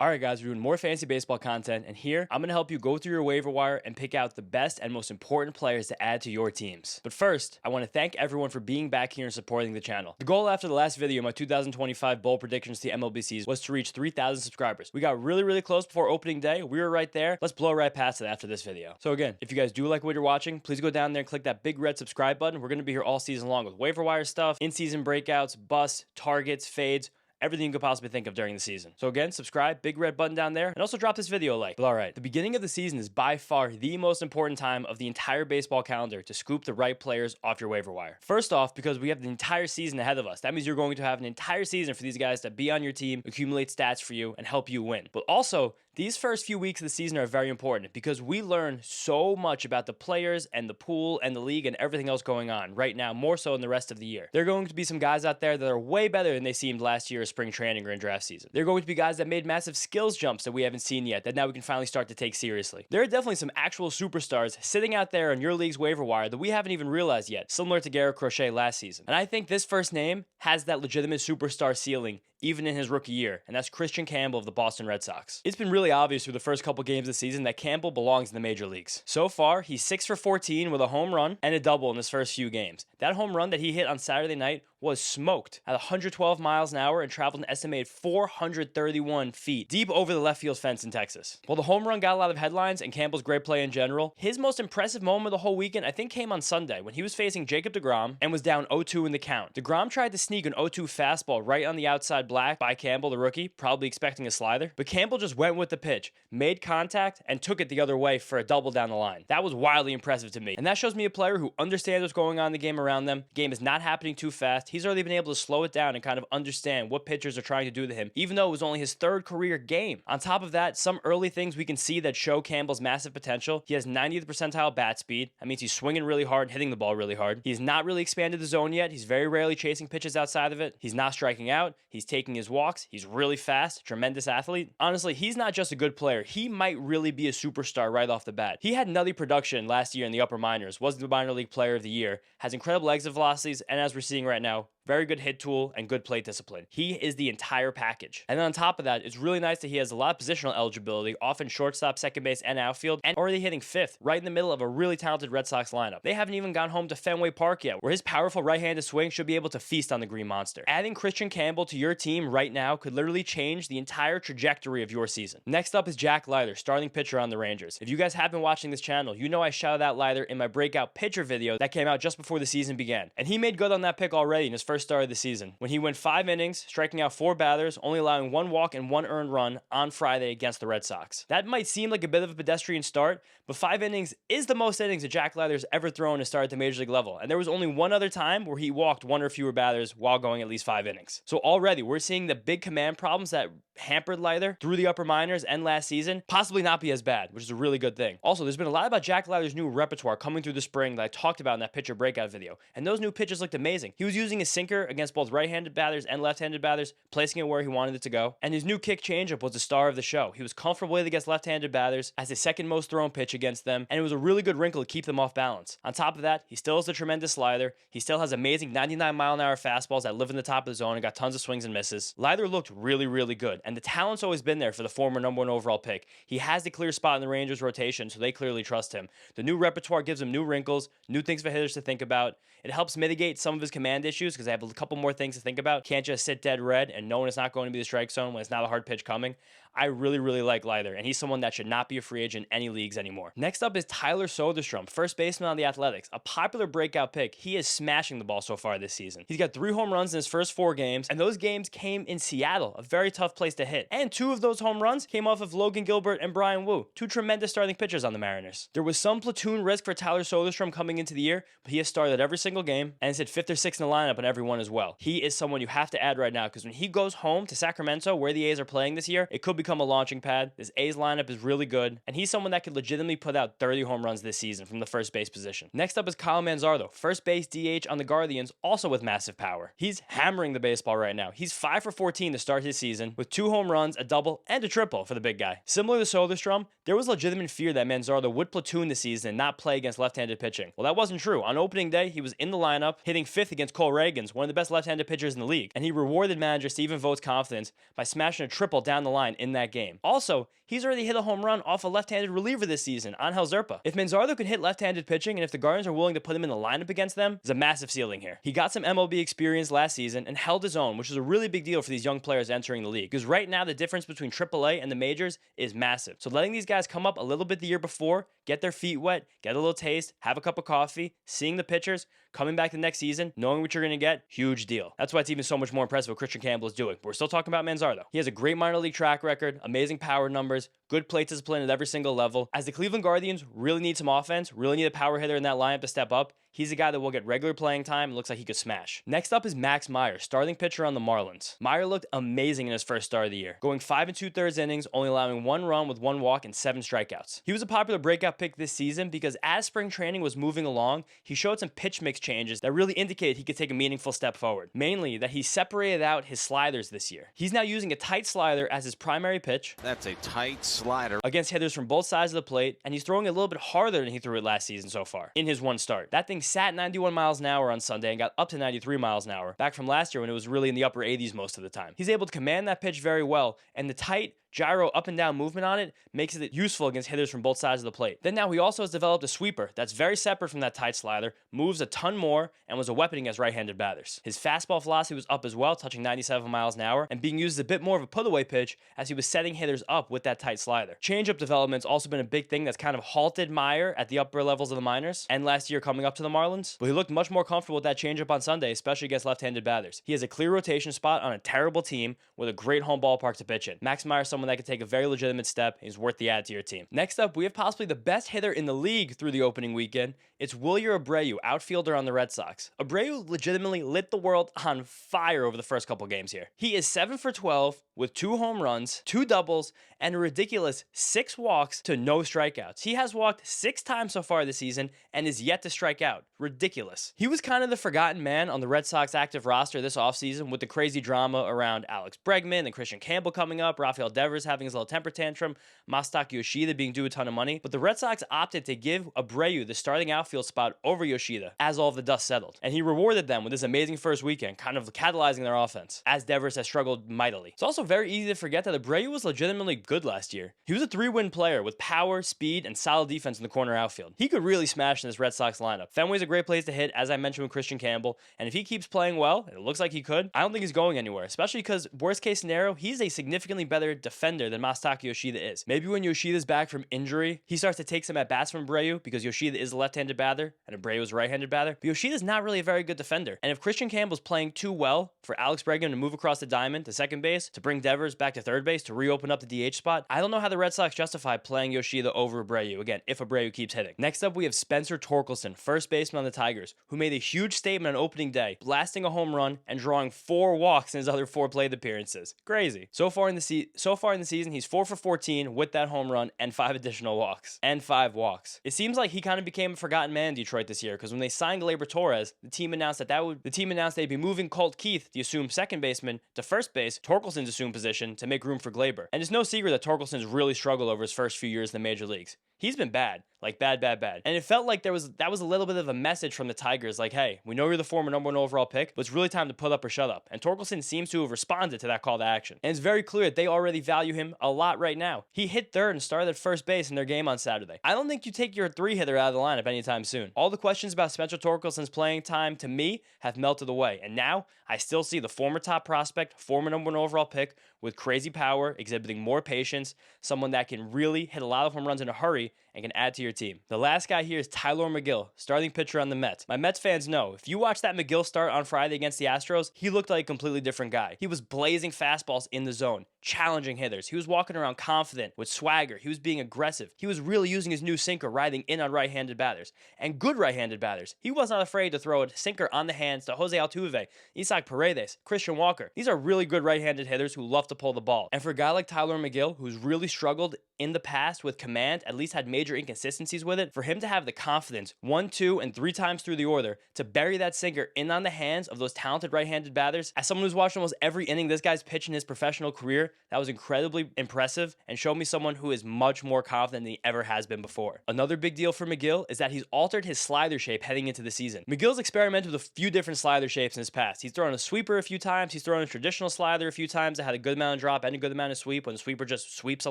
Alright guys, we're doing more fantasy baseball content, and here I'm going to help you go through your waiver wire and pick out the best and most important players to add to your teams. But first, I want to thank everyone for being back here and supporting the channel. The goal after the last video, my 2025 bowl predictions to MLBCs, was to reach 3,000 subscribers. We got really close before opening day. We were right there. Let's blow right past it after this video. So again, if you guys do like what you're watching, please go down there and click that big red subscribe button. We're going to be here all season long with waiver wire stuff, in-season breakouts, busts, targets, fades, everything you could possibly think of during the season. So again, subscribe, big red button down there, and also drop this video a like. But alright, the beginning of the season is by far the most important time of the entire baseball calendar to scoop the right players off your waiver wire. First off, because we have the entire season ahead of us. That means you're going to have an entire season for these guys to be on your team, accumulate stats for you, and help you win. But also, these first few weeks of the season are very important because we learn so much about the players and the pool and the league and everything else going on right now, more so in the rest of the year. There are going to be some guys out there that are way better than they seemed last year, spring training or in draft season. There are going to be guys that made massive skills jumps that we haven't seen yet that now we can finally start to take seriously. There are definitely some actual superstars sitting out there on your league's waiver wire that we haven't even realized yet, similar to Garrett Crochet last season. And I think this first name has that legitimate superstar ceiling even in his rookie year, and that's Christian Campbell of the Boston Red Sox. It's been really obvious through the first couple games this season that Campbell belongs in the major leagues. So far, he's 6 for 14 with a home run and a double in his first few games. That home run that he hit on Saturday night was smoked at 112 miles an hour and traveled an estimated 431 feet deep over the left field fence in Texas. While the home run got a lot of headlines and Campbell's great play in general, his most impressive moment of the whole weekend I think came on Sunday when he was facing Jacob deGrom and was down 0-2 in the count. deGrom tried to sneak an 0-2 fastball right on the outside black by Campbell, the rookie, probably expecting a slider, but Campbell just went with the pitch, made contact, and took it the other way for a double down the line. That was wildly impressive to me, and that shows me a player who understands what's going on in the game around them. The game is not happening too fast. He's already been able to slow it down and kind of understand what pitchers are trying to do to him, even though it was only his third career game. On top of that, some early things we can see that show Campbell's massive potential. He has 90th percentile bat speed. That means he's swinging really hard and hitting the ball really hard. He's not really expanded the zone yet. He's very rarely chasing pitches outside of it. He's not striking out. He's taking his walks. He's really fast, tremendous athlete. Honestly, he's not just a good player. He might really be a superstar right off the bat. He had nutty production last year in the upper minors, was the minor league player of the year, has incredible exit velocities, and as we're seeing right now, very good hit tool and good plate discipline. He is the entire package. And then on top of that, it's really nice that he has a lot of positional eligibility, often shortstop, second base, and outfield, and already hitting fifth, right in the middle of a really talented Red Sox lineup. They haven't even gone home to Fenway Park yet, where his powerful right-handed swing should be able to feast on the Green Monster. Adding Christian Campbell to your team right now could literally change the entire trajectory of your season. Next up is Jack Leiter, starting pitcher on the Rangers. If you guys have been watching this channel, you know I shouted out Leiter in my breakout pitcher video that came out just before the season began. And he made good on that pick already in his first start of the season, when he went 5 innings, striking out 4 batters, only allowing 1 walk and 1 earned run on Friday against the Red Sox. That might seem like a bit of a pedestrian start, but 5 innings is the most innings that Jack Leiter's ever thrown to start at the major league level, and there was only one other time where he walked 1 or fewer batters while going at least 5 innings. So already we're seeing the big command problems that hampered Leiter through the upper minors and last season possibly not be as bad, which is a really good thing. Also, there's been a lot about Jack Leiter's new repertoire coming through the spring that I talked about in that pitcher breakout video, and those new pitches looked amazing. He was using his sinker against both right-handed batters and left-handed batters, placing it where he wanted it to go, and his new kick changeup was the star of the show. He was comfortable with it against left-handed batters as his second most thrown pitch against them, and it was a really good wrinkle to keep them off balance. On top of that, he still has a tremendous slider. He still has amazing 99-mile-an-hour fastballs that live in the top of the zone and got tons of swings and misses. Leiter looked really good, and the talent's always been there for the former #1 overall pick. He has the clear spot in the Rangers rotation, so they clearly trust him. The new repertoire gives him new wrinkles, new things for hitters to think about. It helps mitigate some of his command issues because I have a couple more things to think about. Can't just sit dead red and knowing it's not going to be the strike zone when it's not a hard pitch coming. I really like Leiter, and he's someone that should not be a free agent in any leagues anymore. Next up is Tyler Soderstrom, first baseman on the Athletics, a popular breakout pick. He is smashing the ball so far this season. He's got 3 home runs in his first 4 games, and those games came in Seattle, a very tough place to hit. And 2 of those home runs came off of Logan Gilbert and Brian Wu, 2 tremendous starting pitchers on the Mariners. There was some platoon risk for Tyler Soderstrom coming into the year, but he has started every single game and has hit 5th or 6th in the lineup in every one as well. He is someone you have to add right now because when he goes home to Sacramento, where the A's are playing this year, it could become a launching pad. This A's lineup is really good, and he's someone that could legitimately put out 30 home runs this season from the first base position. Next up is Kyle Manzardo, first base DH on the Guardians, also with massive power. He's hammering the baseball right now. He's 5 for 14 to start his season with 2 home runs, a double, and a triple for the big guy. Similar to Soderstrom, there was legitimate fear that Manzardo would platoon this season and not play against left-handed pitching. Well, that wasn't true. On opening day, he was in the lineup, hitting 5th against Cole Reagans, one of the best left-handed pitchers in the league, and he rewarded manager Stephen Vogt's confidence by smashing a triple down the line in that game. Also, he's already hit a home run off a left-handed reliever this season, Angel Zerpa. If Manzardo could hit left-handed pitching, and if the Guardians are willing to put him in the lineup against them, there's a massive ceiling here. He got some MLB experience last season and held his own, which is a really big deal for these young players entering the league, because right now the difference between AAA and the majors is massive. So letting these guys come up a little bit the year before, get their feet wet, get a little taste, have a cup of coffee, seeing the pitchers, coming back the next season, knowing what you're going to get, huge deal. That's why it's even so much more impressive what Christian Campbell is doing. But we're still talking about Manzardo. He has a great minor league track record, amazing power numbers, good plate discipline at every single level. As the Cleveland Guardians really need some offense, really need a power hitter in that lineup to step up, he's a guy that will get regular playing time and looks like he could smash. Next up is Max Meyer, starting pitcher on the Marlins. Meyer looked amazing in his first start of the year, going 5 2/3 innings, only allowing 1 run with 1 walk and 7 strikeouts. He was a popular breakout pick this season because as spring training was moving along, he showed some pitch mix changes that really indicated he could take a meaningful step forward. Mainly that he separated out his sliders this year. He's now using a tight slider as his primary pitch. That's a tight slider. Against hitters from both sides of the plate, and he's throwing it a little bit harder than he threw it last season so far in his one start. That thing sat 91 miles an hour on Sunday and got up to 93 miles an hour, back from last year when it was really in the upper 80s most of the time. He's able to command that pitch very well, and the tight gyro up and down movement on it makes it useful against hitters from both sides of the plate. Then now he also has developed a sweeper that's very separate from that tight slider, moves a ton more, and was a weapon against right-handed batters. His fastball velocity was up as well, touching 97 miles an hour, and being used as a bit more of a put-away pitch as he was setting hitters up with that tight slider. Changeup development's also been a big thing that's kind of halted Meyer at the upper levels of the minors, and last year coming up to the Marlins, but he looked much more comfortable with that changeup on Sunday, especially against left-handed batters. He has a clear rotation spot on a terrible team with a great home ballpark to pitch in. Max Meyer is someone that could take a very legitimate step. He's worth the add to your team. Next up, we have possibly the best hitter in the league through the opening weekend. It's Waiver Abreu, outfielder on the Red Sox. Abreu legitimately lit the world on fire over the first couple games here. He is 7 for 12 with 2 home runs, 2 doubles, and a ridiculous 6 walks to no strikeouts. He has walked 6 times so far this season and is yet to strike out. Ridiculous. He was kind of the forgotten man on the Red Sox active roster this offseason with the crazy drama around Alex Bregman and Christian Campbell coming up, Rafael Devers having his little temper tantrum, Masataka Yoshida being due a ton of money. But the Red Sox opted to give Abreu the starting outfield spot over Yoshida as all of the dust settled. And he rewarded them with this amazing first weekend, kind of catalyzing their offense, as Devers has struggled mightily. It's also very easy to forget that Abreu was legitimately good last year. He was a 3-win player with power, speed, and solid defense in the corner outfield. He could really smash in this Red Sox lineup. Fenway's a great place to hit, as I mentioned with Christian Campbell, and if he keeps playing well, and it looks like he could, I don't think he's going anywhere, especially because, worst case scenario, he's a significantly better defender than Masataka Yoshida is. Maybe when Yoshida's back from injury, he starts to take some at-bats from Abreu, because Yoshida is a left-handed batter, and Abreu is a right-handed batter, but Yoshida's not really a very good defender, and if Christian Campbell's playing too well for Alex Bregman to move across the diamond to second base, to bring Devers back to third base, to reopen up the DH spot, I don't know how the Red Sox justify playing Yoshida over Abreu, again, if Abreu keeps hitting. Next up, we have Spencer Torkelson, first baseman on the Tigers, who made a huge statement on opening day, blasting a home run and drawing 4 walks in his other 4 plate appearances. Crazy. So far in the season, he's 4 for 14 with that home run and 5 additional walks. And 5 walks. It seems like he kind of became a forgotten man in Detroit this year, because when they signed Gleyber Torres, the team announced they'd be moving Colt Keith, the assumed second baseman, to first base, Torkelson's assumed position, to make room for Gleyber. And it's no secret that Torkelson's really struggled over his first few years in the major leagues. He's been bad. Like, bad. And it felt like that was a little bit of a message from the Tigers, like, hey, we know you're the former #1 overall pick, but it's really time to put up or shut up. And Torkelson seems to have responded to that call to action. And it's very clear that they already value him a lot right now. He hit third and started at first base in their game on Saturday. I don't think you take your 3-hitter out of the lineup anytime soon. All the questions about Spencer Torkelson's playing time, to me, have melted away. And now, I still see the former top prospect, former #1 overall pick, with crazy power, exhibiting more patience, someone that can really hit a lot of home runs in a hurry and can add to your team. The last guy here is Tyler McGill, starting pitcher on the Mets. My Mets fans know, if you watch that McGill start on Friday against the Astros, he looked like a completely different guy. He was blazing fastballs in the zone, challenging hitters. He was walking around confident, with swagger. He was being aggressive. He was really using his new sinker, riding in on right-handed batters, and good right-handed batters. He was not afraid to throw a sinker on the hands to Jose Altuve, Isaac Paredes, Christian Walker. These are really good right-handed hitters who love to pull the ball. And for a guy like Tyler McGill, who's really struggled in the past with command, at least had major inconsistencies with it, for him to have the confidence 1, 2, and 3 times through the order to bury that sinker in on the hands of those talented right-handed batters, as someone who's watched almost every inning this guy's pitched in his professional career, pitcher, that was incredibly impressive and showed me someone who is much more confident than he ever has been before. Another big deal for Megill is that he's altered his slider shape heading into the season. Megill's experimented with a few different slider shapes in his past. He's thrown a sweeper a few times, he's thrown a traditional slider a few times that had a good amount of drop and a good amount of sweep when the sweeper just sweeps a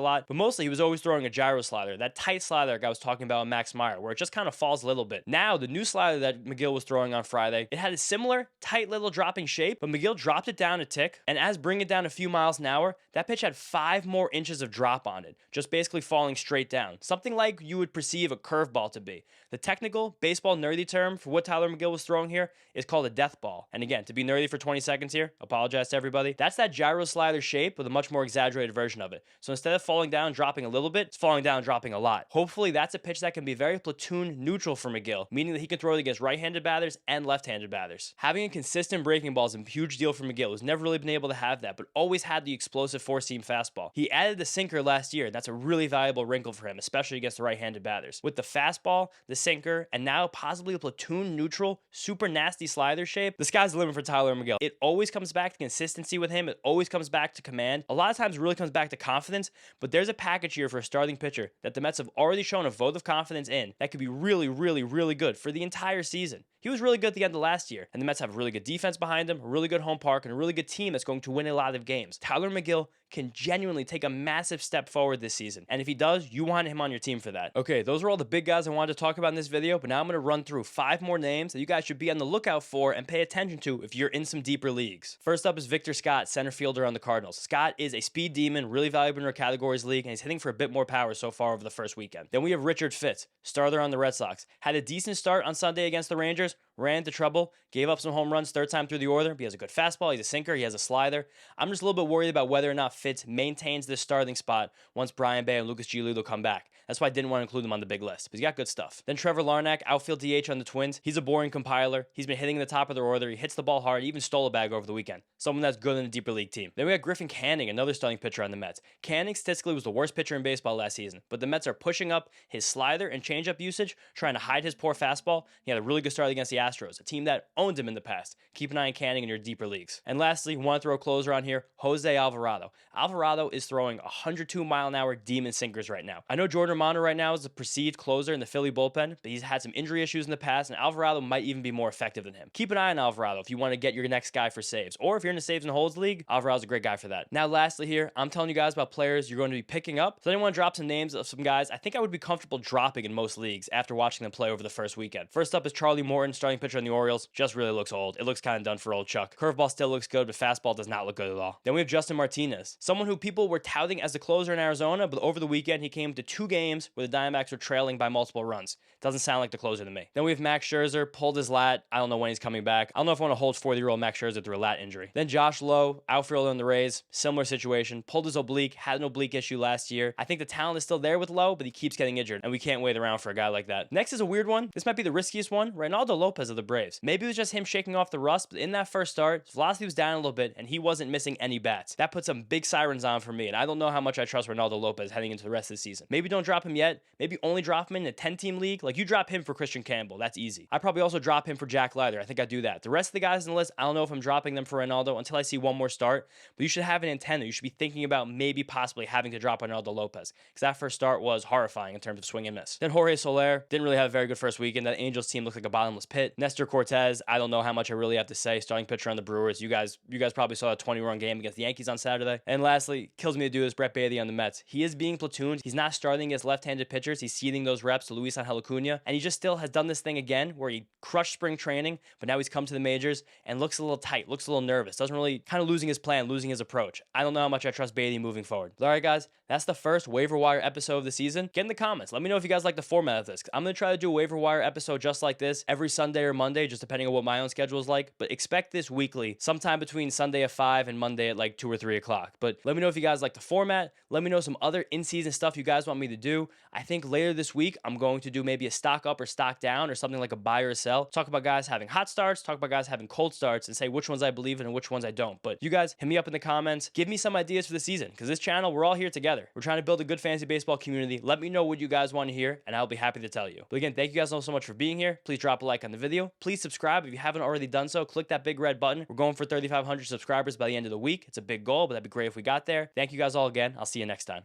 lot. But mostly he was always throwing a gyro slider, that tight slider like I was talking about with Max Meyer, where it just kind of falls a little bit. Now, the new slider that Megill was throwing on Friday, it had a similar tight little dropping shape, but Megill dropped it down a tick, and as bringing it down a few miles an hour, that pitch had 5 more inches of drop on it, just basically falling straight down. Something like you would perceive a curveball to be. The technical, baseball nerdy term for what Tyler Megill was throwing here is called a death ball. And again, to be nerdy for 20 seconds here, apologize to everybody, that's that gyro slider shape with a much more exaggerated version of it. So instead of falling down, dropping a little bit, it's falling down, dropping a lot. Hopefully that's a pitch that can be very platoon neutral for Megill, meaning that he can throw it against right-handed batters and left-handed batters. Having a consistent breaking ball is a huge deal for Megill, who's never really been able to have that, but always had the explosive four-seam fastball. He added the sinker last year, and that's a really valuable wrinkle for him, especially against the right-handed batters. With the fastball, the sinker, and now possibly a platoon neutral, super nasty slider shape, the sky's the limit for Tyler Megill. It always comes back to consistency with him. It always comes back to command. A lot of times it really comes back to confidence, but there's a package here for a starting pitcher that the Mets have already shown a vote of confidence in that could be really, really, really good for the entire season. He was really good at the end of last year, and the Mets have a really good defense behind him, a really good home park, and a really good team that's going to win a lot of games. Tyler Megill can genuinely take a massive step forward this season, and if he does, you want him on your team for that. Okay, those are all the big guys I wanted to talk about in this video, but now I'm going to run through 5 more names that you guys should be on the lookout for and pay attention to if you're in some deeper leagues. First up is Victor Scott, center fielder on the Cardinals. Scott is a speed demon, really valuable in our categories league, and he's hitting for a bit more power so far over the first weekend. Then we have Richard Fitz, starter on the Red Sox. Had a decent start on Sunday against the Rangers, ran into trouble, gave up some home runs third time through the order, but he has a good fastball, he's a sinker, he has a slider. I'm just a little bit worried about whether or not Fitz maintains this starting spot once Brian Bay and Lucas Giolito come back. That's why I didn't want to include him on the big list, but he's got good stuff. Then Trevor Larnach, outfield DH on the Twins. He's a boring compiler. He's been hitting the top of their order. He hits the ball hard. He even stole a bag over the weekend. Someone that's good in a deeper league team. Then we got Griffin Canning, another starting pitcher on the Mets. Canning statistically was the worst pitcher in baseball last season, but the Mets are pushing up his slider and changeup usage, trying to hide his poor fastball. He had a really good start against the Astros, a team that owned him in the past. Keep an eye on Canning in your deeper leagues. And lastly, we want to throw a closer on here, Jose Alvarado. Alvarado is throwing 102-mile-an-hour demon sinkers right now. I know Jordan Romano right now is the perceived closer in the Philly bullpen, but he's had some injury issues in the past, and Alvarado might even be more effective than him. Keep an eye on Alvarado if you want to get your next guy for saves, or if you're in a saves and holds league, Alvarado's a great guy for that. Now, lastly here, I'm telling you guys about players you're going to be picking up. So I want to drop some names of some guys I think I would be comfortable dropping in most leagues after watching them play over the first weekend. First up is Charlie Morton, starting pitcher on the Orioles. Just really looks old. It looks kind of done for old Chuck. Curveball still looks good, but fastball does not look good at all. Then we have Justin Martinez, someone who people were touting as the closer in Arizona, but over the weekend he came to 2 games where the Diamondbacks were trailing by multiple runs. Doesn't sound like the closer to me. Then we have Max Scherzer, pulled his lat. I don't know when he's coming back. I don't know if I want to hold 40-year-old Max Scherzer through a lat injury. Then Josh Lowe, outfielder on the Rays, similar situation. Pulled his oblique, had an oblique issue last year. I think the talent is still there with Lowe, but he keeps getting injured, and we can't wait around for a guy like that. Next is a weird one. This might be the riskiest one. Reynaldo Lopez of the Braves. Maybe it was just him shaking off the rust, but in that first start, his velocity was down a little bit, and he wasn't missing any bats. That put some big sirens on for me, and I don't know how much I trust Reynaldo Lopez heading into the rest of the season. Maybe don't drop him yet. Maybe only drop him in a 10-team league. Like, you drop him for Christian Campbell. That's easy. I probably also drop him for Jack Leiter. I think I do that. The rest of the guys in the list, I don't know if I'm dropping them for Reynaldo until I see one more start, but you should have an antenna. You should be thinking about maybe possibly having to drop Reynaldo Lopez, because that first start was horrifying in terms of swing and miss. Then Jorge Soler didn't really have a very good first weekend. That Angels team looked like a bottomless pit. Nestor Cortez, I don't know how much I really have to say. Starting pitcher on the Brewers. You guys probably saw a 20-run game against the Yankees on Saturday. And lastly, kills me to do this, Brett Baty on the Mets. He is being platooned. He's not starting against left-handed pitchers. He's ceding those reps to Luis Angel Acuna, and he just still has done this thing again where he crushed spring training, but now he's come to the majors and looks a little tight, looks a little nervous, doesn't really, kind of losing his plan, losing his approach. I don't know how much I trust Baty moving forward. All right, guys, that's the first Waiver Wire episode of the season. Get in the comments. Let me know if you guys like the format of this. I'm going to try to do a Waiver Wire episode just like this every Sunday or Monday, just depending on what my own schedule is like, but expect this weekly, sometime between Sunday at 5 and Monday at like 2 or 3 o'clock. But let me know if you guys like the format. Let me know some other in-season stuff you guys want me to do. do. I think later this week, I'm going to do maybe a stock up or stock down or something like a buy or sell. Talk about guys having hot starts, talk about guys having cold starts, and say which ones I believe in and which ones I don't. But you guys, hit me up in the comments. Give me some ideas for the season, because this channel, we're all here together. We're trying to build a good fantasy baseball community. Let me know what you guys want to hear, and I'll be happy to tell you. But again, thank you guys all so much for being here. Please drop a like on the video. Please subscribe if you haven't already done so. Click that big red button. We're going for 3,500 subscribers by the end of the week. It's a big goal, but that'd be great if we got there. Thank you guys all again. I'll see you next time.